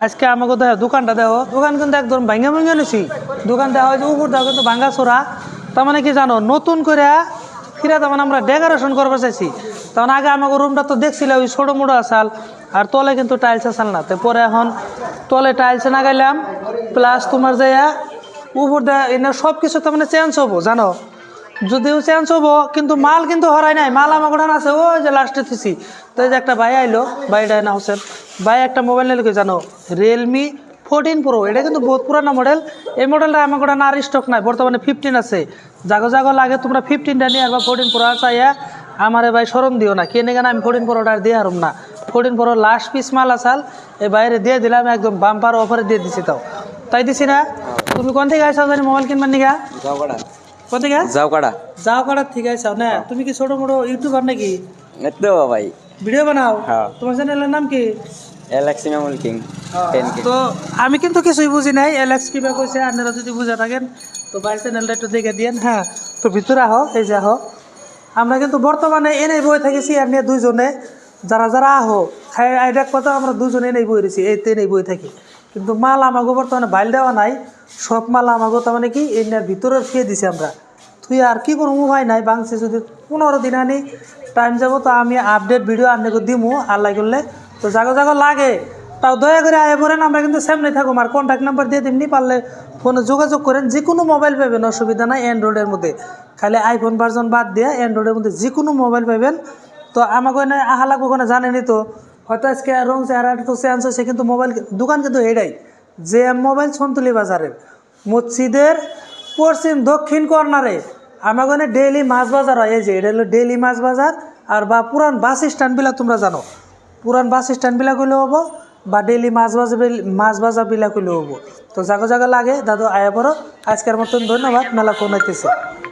আজকে আমাকে দেখো দোকানটা দেখো, দোকান কিন্তু একদম ভাঙ্গা ভাঙ্গা নিছি। দোকান দেওয়া হয়েছে উপর দেওয়া কিন্তু ভাঙ্গা চোরা। তার মানে কি জানো, নতুন করে ফিরে তার মানে আমরা ডেকোরেশন করবার চাইছি। তখন আগে আমাকে রুমটা তো দেখছিল ওই ছোটো মোটো আসাল, আর তলে কিন্তু টাইলস আসাল না। তারপরে এখন তলে টাইলস না গাইলাম, প্লাস তোমার যাইয়া উপর দেওয়া এনে সব কিছু তার মানে চেঞ্জ হবো জানো। যদিও চেঞ্জ হবো কিন্তু মাল কিন্তু হরাই নাই, মাল আমার গোঠান আছে ওই যে লাস্টে থুছি। তো এই যে একটা ভাই আইলো, ভাইটা না হোসেন ভাই একটা মোবাইল নিলে কি জানো, রিয়েলমি 14 প্রো। এটা কিন্তু বহুত পুরানো মডেল। এই মডেলটা আমার গোটা আর স্টক নাই, বর্তমানে 15 আছে। জাগো জাগো লাগে তোমরা 15টা নিয়ে আসবা, 14 প্রো চাইয়া আমারে ভাই সরম দিও না, কেনে কেন আমি 14 প্রোটা দিয়ে হারুম না। 14 প্রো লাস্ট পিস মাল আসাল, এই বাইরে দিয়ে দিলাম একদম বাম্পার অফারে দিয়ে দিছি। তাই দিছি না। তুমি কোন থেকে আইসা জানি মোবাইল কিনবার নিগা? কোন থেকে? যাওকাড়া থেকে আইসাও না। তুমি কি ছোট মোটো ইউটিউবার নাকি? ভাই ভিডিও বানাও? হ্যাঁ। তোমার চ্যানেলের নাম কি? এলেক্সিমামুল কিং 10K। তো আমি কিন্তু কিছুই বুঝি নাই, এলেক্স কিবা কইছে। আপনারা যদি বুঝে থাকেন তো ভাই চ্যানেলটা একটু দেখে দিয়েন। হ্যাঁ, তো ভিতরে আহো, এই যে আহো। আমরা কিন্তু বর্তমানে এনেই বই থাকেছি আর নিয়ে দুইজনে, যারা যারা আহো খাই আইডাক কথা আমরা দুজনে এনেই বই রয়েছি, এই তো এনেই বই থাকি। কিন্তু মাল আমাকে বর্তমানে বাইল দেওয়া নাই, সব মাল আমাকে তার মানে কি এনার ভিতরে ফিয়ে দিছি আমরা। তুই আর কি করবো ভাই নাই বাংছে, যদি 15 দিন আনি টাইম যাব তো আমি আপডেট ভিডিও আপনাকে দিমু আল্লাহ করলে। তো জাগো জাগো লাগে তাও দয়া করে আয় পড়েন, আমরা কিন্তু সামনে থাকুম। আর কন্ট্যাক্ট নাম্বার দিয়ে দিমনি, পারলে ফোনে যোগাযোগ করেন। যে কোনো মোবাইল পাবেন, অসুবিধা নাই। অ্যান্ড্রয়েডের মধ্যে খালি আইফোন ভার্জন বাদ দিয়ে অ্যান্ড্রয়েডের মধ্যে যে কোনো মোবাইল পাবেন। তো আমাকে এনে আহা লাগবো ওখানে জানেনি তো, হয়তো আজকে রং চেহারা তো চেঞ্জ হয়েছে, কিন্তু মোবাইল দোকান কিন্তু এটাই যে এম মোবাইল সন্তুলি বাজারের মসজিদের পশ্চিম দক্ষিণ কর্নারে। আমাকে এনে ডেইলি মাছ বাজার হয়, এই যে এটা হলো ডেইলি মাছ বাজার। আর বা পুরান বাস স্ট্যান্ডবিলাক তোমরা জানো, পুরান বাস স্ট্যান্ডবিলাক হইলেও হবো, বা ডেইলি মাছ বাজার বিলাক হইলেও হবো। তো জায়গা জায়গা লাগে দাদু আয়া পড়ো। আজকের মতন ধন্যবাদ, মেলা ফোন আইতেছে।